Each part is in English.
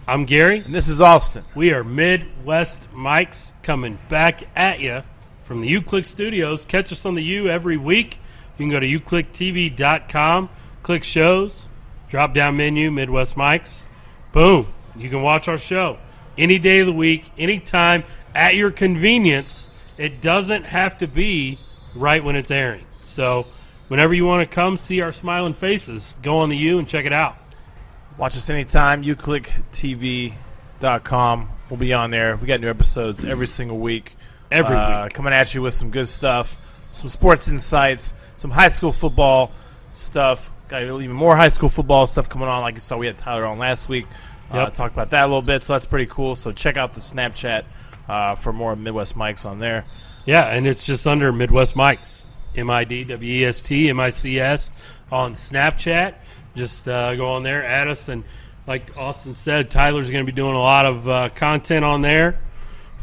I'm Gary. And this is Austin. We are Midwest Mics coming back at you from the UClick Studios. Catch us on the U every week. You can go to uclicktv.com, click shows, drop-down menu, Midwest Mics. Boom. You can watch our show any day of the week, anytime, at your convenience. It doesn't have to be right when it's airing. So whenever you want to come see our smiling faces, go on the U and check it out. Watch us anytime, uclicktv.com. We'll be on there. We got new episodes every single week. Every week. Coming at you with some good stuff, some sports insights, some high school football stuff. Got even more high school football stuff coming on. Like you saw, we had Tyler on last week. Talked about that a little bit, so that's pretty cool. So check out the Snapchat for more Midwest Mics on there. Yeah, and it's just under Midwest Mics, MIDWEST, MICS on Snapchat. Just go on there, add us, and like Austin said, Tyler's going to be doing a lot of content on there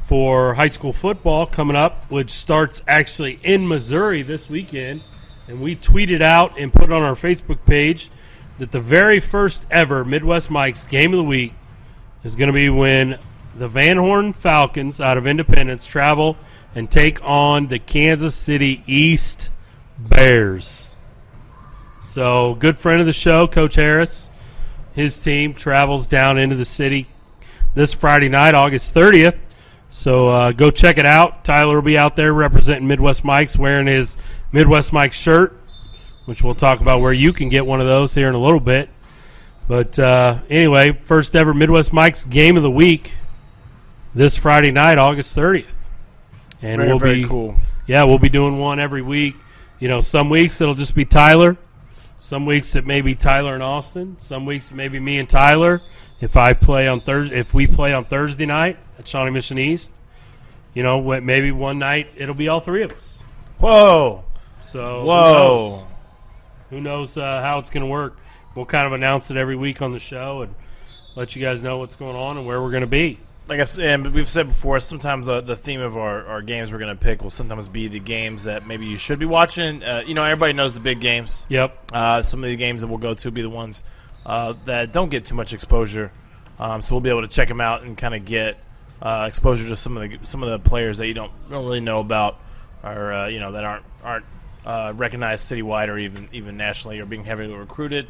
for high school football coming up, which starts actually in Missouri this weekend. And we tweeted out and put on our Facebook page that the very first ever Midwest Mics Game of the Week is going to be when the Van Horn Falcons out of Independence travel and take on the Kansas City East Bears. So, good friend of the show, Coach Harris, his team travels down into the city this Friday night, August 30th. So, go check it out. Tyler will be out there representing Midwest Mics, wearing his Midwest Mics shirt, which we'll talk about where you can get one of those here in a little bit. But anyway, first ever Midwest Mics Game of the Week this Friday night, August 30th. And very cool. Yeah, we'll be doing one every week. You know, some weeks it'll just be Tyler. Some weeks it may be Tyler and Austin. Some weeks it may be me and Tyler. If we play on Thursday night at Shawnee Mission East, you know, maybe one night it'll be all three of us. Whoa! So who knows how it's going to work? We'll kind of announce it every week on the show and let you guys know what's going on and where we're going to be. Like I said, and we've said before, sometimes the theme of our games we're going to pick will sometimes be the games that maybe you should be watching. Everybody knows the big games. Yep. Some of the games that we'll go to will be the ones that don't get too much exposure. So we'll be able to check them out and kind of get exposure to some of the players that you don't really know about, or that aren't recognized citywide or even nationally, or being heavily recruited.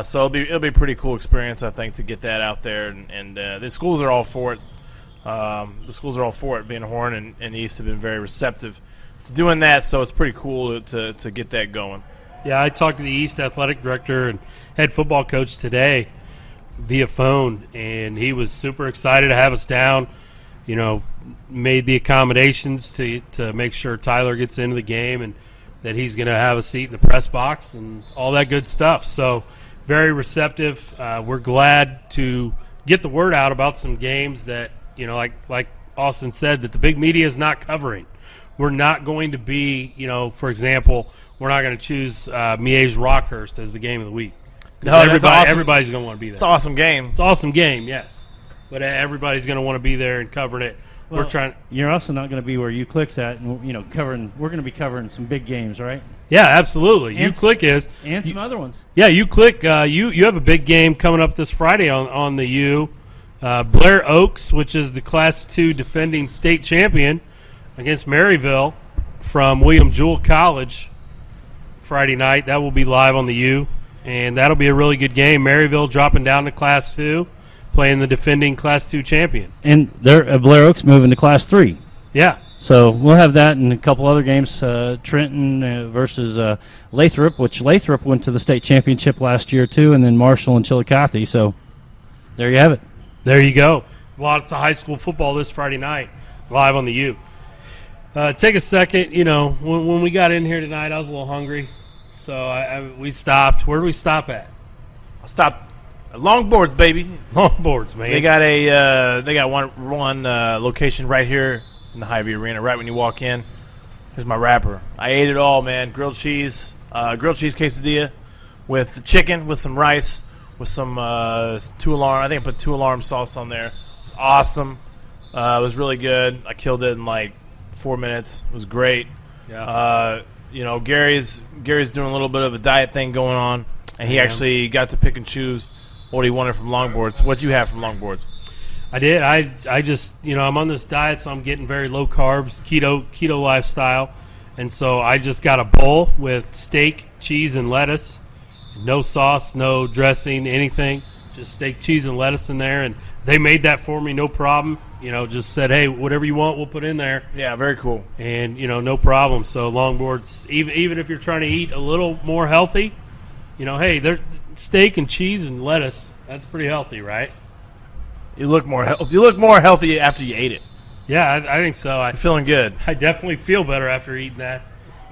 So it'll be a pretty cool experience, I think, to get that out there, and the schools are all for it. The schools are all for it. Van Horn and East have been very receptive to doing that, so it's pretty cool to get that going. Yeah, I talked to the East athletic director and head football coach today via phone, and he was super excited to have us down. You know, made the accommodations to make sure Tyler gets into the game and that he's going to have a seat in the press box and all that good stuff. So very receptive. We're glad to get the word out about some games that, you know, like Austin said, that the big media is not covering. We're not going to be, you know, for example, we're not going to choose Miege Rockhurst as the game of the week. No, everybody's going to want to be there. It's an awesome game. It's an awesome game, yes. But everybody's going to want to be there and covering it. Well, you're also not going to be where UClick's at, and we're going to be covering some big games, right? Yeah, absolutely. UClick is, and some other ones. Yeah, UClick. You have a big game coming up this Friday on the U. Blair Oaks, which is the Class 2 defending state champion, against Maryville from William Jewell College Friday night. That will be live on the U, and that'll be a really good game. Maryville dropping down to Class 2. Playing the defending Class 2 champion. And they're Blair Oaks moving to Class 3. Yeah. So we'll have that and a couple other games, Trenton versus Lathrop, which Lathrop went to the state championship last year too, and then Marshall and Chillicothe. So there you have it. There you go. Lots of high school football this Friday night, live on the U. Take a second. You know, when we got in here tonight, I was a little hungry. So we stopped. Where did we stop at? I stopped Longboards, baby. Longboards, man. They got one location right here in the Hy-Vee Arena, right when you walk in. Here's my wrapper. I ate it all, man. Grilled cheese quesadilla with chicken, with some rice, with some two alarm. I think I put 2 alarm sauce on there. It's awesome. It was really good. I killed it in like 4 minutes. It was great. Yeah. Gary's doing a little bit of a diet thing going on, and he actually got to pick and choose what he wanted from longboards. What'd you have from longboards? I did. I just, I'm on this diet, so I'm getting very low carbs, keto lifestyle. And so I just got a bowl with steak, cheese, and lettuce. No sauce, no dressing, anything. Just steak, cheese, and lettuce in there. And they made that for me, no problem. Just said, hey, whatever you want, we'll put in there. Yeah, very cool. And, no problem. So longboards, even if you're trying to eat a little more healthy, hey, they're steak and cheese and lettuce. That's pretty healthy, right? You look more healthy after you ate it. Yeah, I think so. I'm feeling good. I definitely feel better after eating that.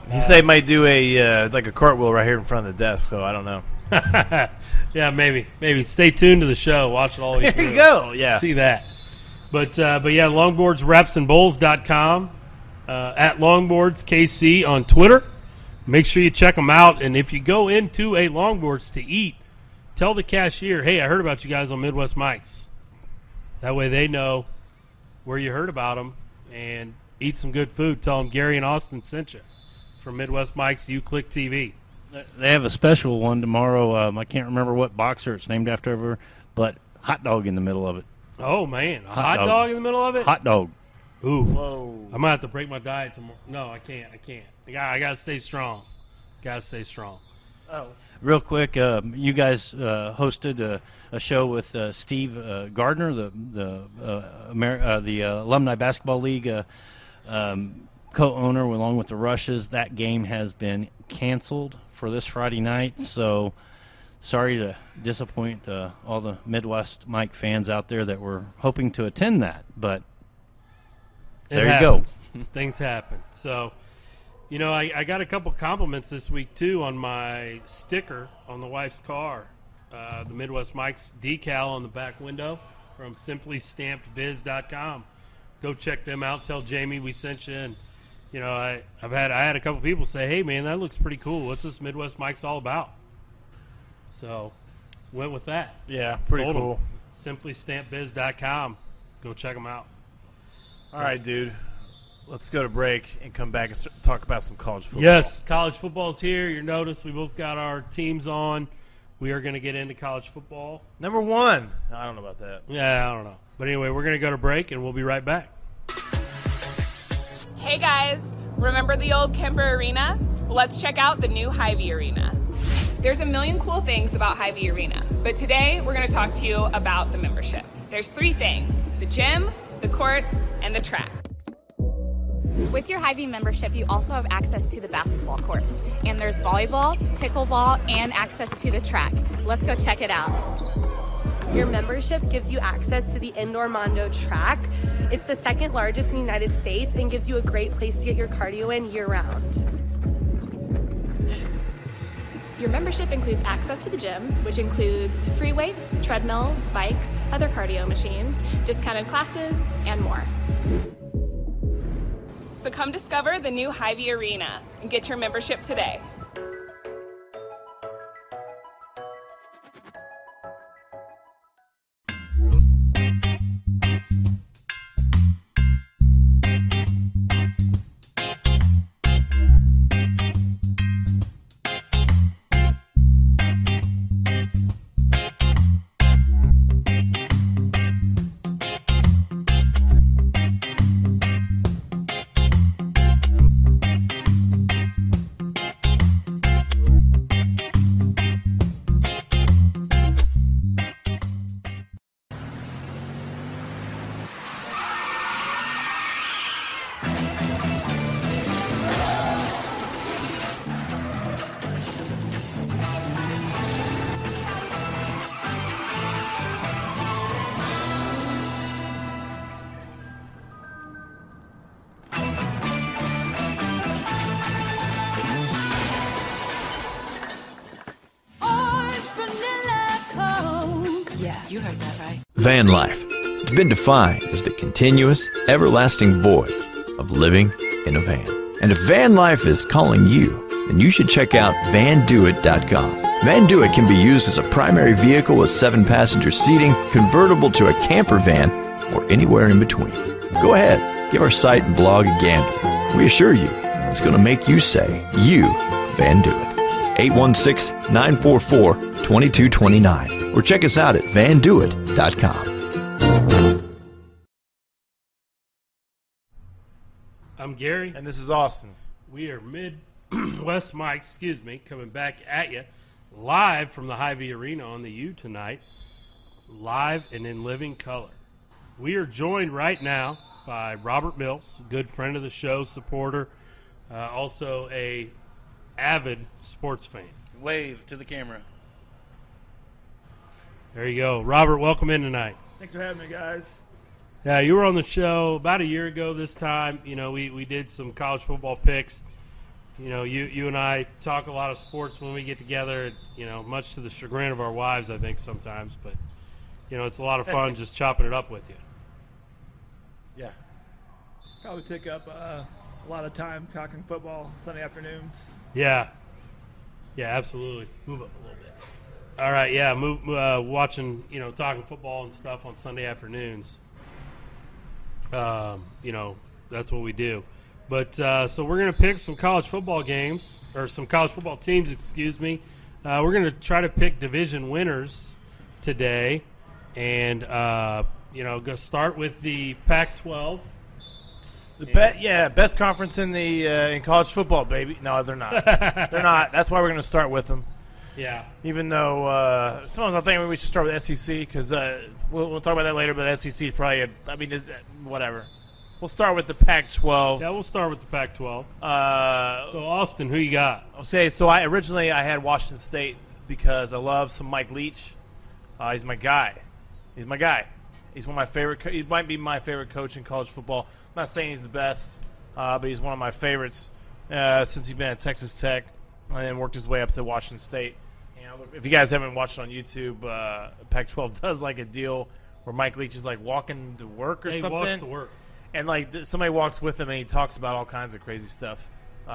He said he might do a cartwheel right here in front of the desk, so I don't know. Yeah, maybe. Stay tuned to the show. Watch it all the way through. There you go. Yeah, see that. But yeah, longboardsrepsandbowls.com, at longboardskc on Twitter. Make sure you check them out. And if you go into a longboards to eat, tell the cashier, hey, I heard about you guys on Midwest Mike's. That way they know where you heard about them, and eat some good food. Tell them Gary and Austin sent you from Midwest Mike's UClick TV. They have a special one tomorrow. I can't remember what boxer it's named after, but hot dog in the middle of it. Oh, man. A hot dog in the middle of it? Hot dog. Ooh. Whoa. I'm going to have to break my diet tomorrow. No, I can't. I got to stay strong. Oh. Real quick, you guys hosted a show with Steve Gardner, the Alumni Basketball League co-owner, along with the Rushes. That game has been canceled for this Friday night, so sorry to disappoint all the Midwest Mike fans out there that were hoping to attend that, but there you go. Things happen. So, I got a couple compliments this week, too, on my sticker on the wife's car. The Midwest Mike's decal on the back window from simplystampedbiz.com. Go check them out. Tell Jamie we sent you. And, I had a couple people say, hey, man, that looks pretty cool. What's this Midwest Mike's all about? So, went with that. Yeah, pretty cool. Simplystampedbiz.com. Go check them out. All right, dude. Let's go to break and come back and talk about some college football. Yes, college football's here. You notice we both got our teams on. We are going to get into college football. Number one. I don't know about that. Yeah, I don't know. But anyway, we're going to go to break, and we'll be right back. Hey, guys. Remember the old Kemper Arena? Well, let's check out the new Hy-Vee Arena. There's a million cool things about Hy-Vee Arena, but today we're going to talk to you about the membership. There's 3 things: the gym, the courts, and the track. With your Hy-Vee membership, you also have access to the basketball courts. And there's volleyball, pickleball, and access to the track. Let's go check it out. Your membership gives you access to the Indoor Mondo track. It's the 2nd largest in the United States and gives you a great place to get your cardio in year-round. Your membership includes access to the gym, which includes free weights, treadmills, bikes, other cardio machines, discounted classes, and more. So come discover the new Hy-Vee Arena and get your membership today. You heard that right. Van life. It's been defined as the continuous, everlasting void of living in a van. And if van life is calling you, then you should check out vandoit.com. Van Doit can be used as a primary vehicle with 7-passenger seating, convertible to a camper van, or anywhere in between. Go ahead, give our site and blog a gander. We assure you, it's going to make you say, you Van Doit. 816-944-2229 or check us out at vandoit.com. I'm Gary. And this is Austin. We are Midwest Mike, coming back at you live from the Hy-Vee Arena on the U tonight, live and in living color. We are joined right now by Robert Mills, a good friend of the show, supporter, also a avid sports fan. Wave to the camera. There you go. Robert, welcome in tonight. Thanks for having me, guys. Yeah, you were on the show about a year ago this time. You know, we did some college football picks. You know, you and I talk a lot of sports when we get together, you know, much to the chagrin of our wives, I think, sometimes. But, you know, it's a lot of fun just chopping it up with you. Yeah. Probably took up a lot of time talking football Sunday afternoons. Yeah. Yeah, absolutely. Move up a little bit. All right, yeah, watching, you know, talking football and stuff on Sunday afternoons. You know, that's what we do. But so we're going to pick some college football games, or some college football teams, excuse me. We're going to try to pick division winners today. And, you know, go start with the Pac-12. Best conference in the in college football, baby. No, they're not. They're not. That's why we're going to start with them. Yeah. Even though sometimes I think we should start with SEC because we'll talk about that later. But SEC is probably whatever. We'll start with the Pac-12. Yeah, we'll start with the Pac-12. So Austin, who you got? Okay, so I had Washington State because I love some Mike Leach. He's my guy. He's my guy. He's one of my favorite. He might be my favorite coach in college football. I'm not saying he's the best, but he's one of my favorites since he's been at Texas Tech and then worked his way up to Washington State. You know, if you guys haven't watched on YouTube, Pac-12 does like a deal where Mike Leach is like walking to work or something. He walks to work. And like somebody walks with him and he talks about all kinds of crazy stuff.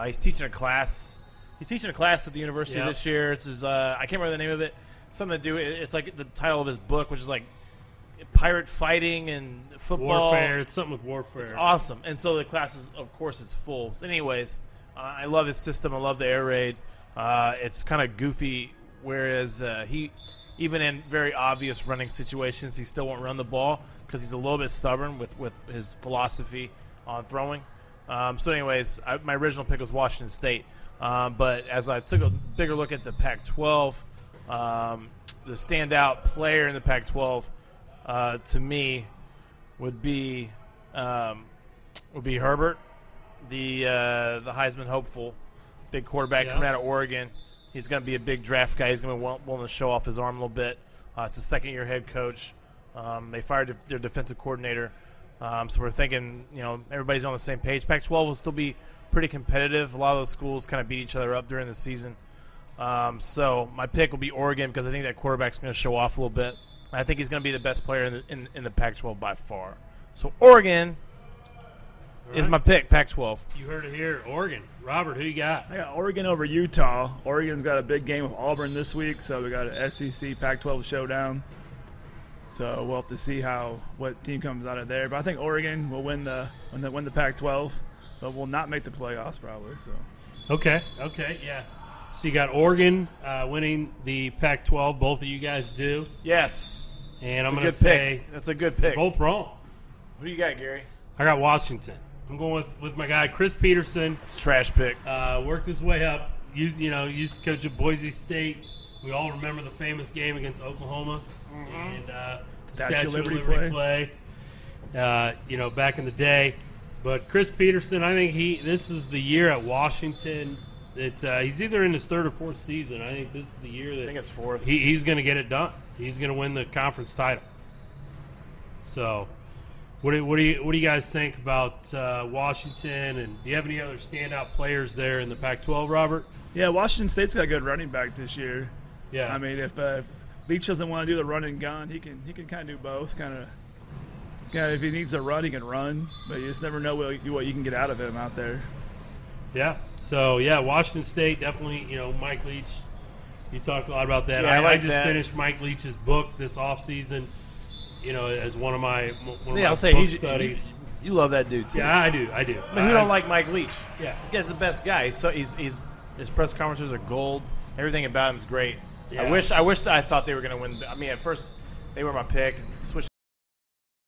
He's teaching a class. He's teaching a class at the university this year. It's his. I can't remember the name of it. Something to do. It's like the title of his book, which is like pirate fighting and football. Warfare. It's something with warfare. It's awesome. And so the class is, of course, is full. So anyways, I love his system. I love the air raid. It's kind of goofy, whereas he, even in very obvious running situations, he still won't run the ball because he's a little bit stubborn with his philosophy on throwing. So anyways, my original pick was Washington State. But as I took a bigger look at the Pac-12, the standout player in the Pac-12 to me would be Herbert, the Heisman hopeful, big quarterback coming out of Oregon. He's going to be a big draft guy. He's going to be willing to show off his arm a little bit. It's a second-year head coach. They fired their defensive coordinator. So we're thinking, you know, everybody's on the same page. Pac-12 will still be pretty competitive. A lot of those schools kind of beat each other up during the season. So my pick will be Oregon because I think that quarterback's going to show off a little bit. I think he's going to be the best player in the Pac-12 by far. So Oregon is my pick, Pac-12. You heard it here, Oregon. Robert, who you got? I got Oregon over Utah. Oregon's got a big game with Auburn this week, so we got an SEC Pac-12 showdown. So we'll have to see what team comes out of there. But I think Oregon will win the Pac-12, but will not make the playoffs probably. So. Okay, yeah. So you got Oregon winning the Pac-12. Both of you guys do. Yes. And I'm going to say that's a good pick. Both wrong. Who you got, Gary? I got Washington. I'm going with my guy Chris Peterson. It's a trash pick. Worked his way up. Used to coach at Boise State. We all remember the famous game against Oklahoma and Statue of Liberty play. Back in the day. But Chris Peterson, I think this is the year at Washington that he's either in his third or fourth season. I think this is the year that I think it's fourth. He's going to get it done. He's going to win the conference title. So, what do you guys think about Washington? And do you have any other standout players there in the Pac-12, Robert? Yeah, Washington State's got a good running back this year. Yeah, I mean, if Leach doesn't want to do the run and gun, he can kind of do both. Kind of, if he needs a run, he can run, but you just never know what you can get out of him out there. Yeah. So Washington State definitely. Mike Leach. You talked a lot about that. Yeah, I just finished Mike Leach's book this offseason. As one of my book studies. You love that dude too. Yeah, I do. I mean, who don't like Mike Leach? Yeah, the guy's the best guy. So he's his press conferences are gold. Everything about him's great. Yeah. I wish I thought they were going to win. I mean, at first they were my pick. Switched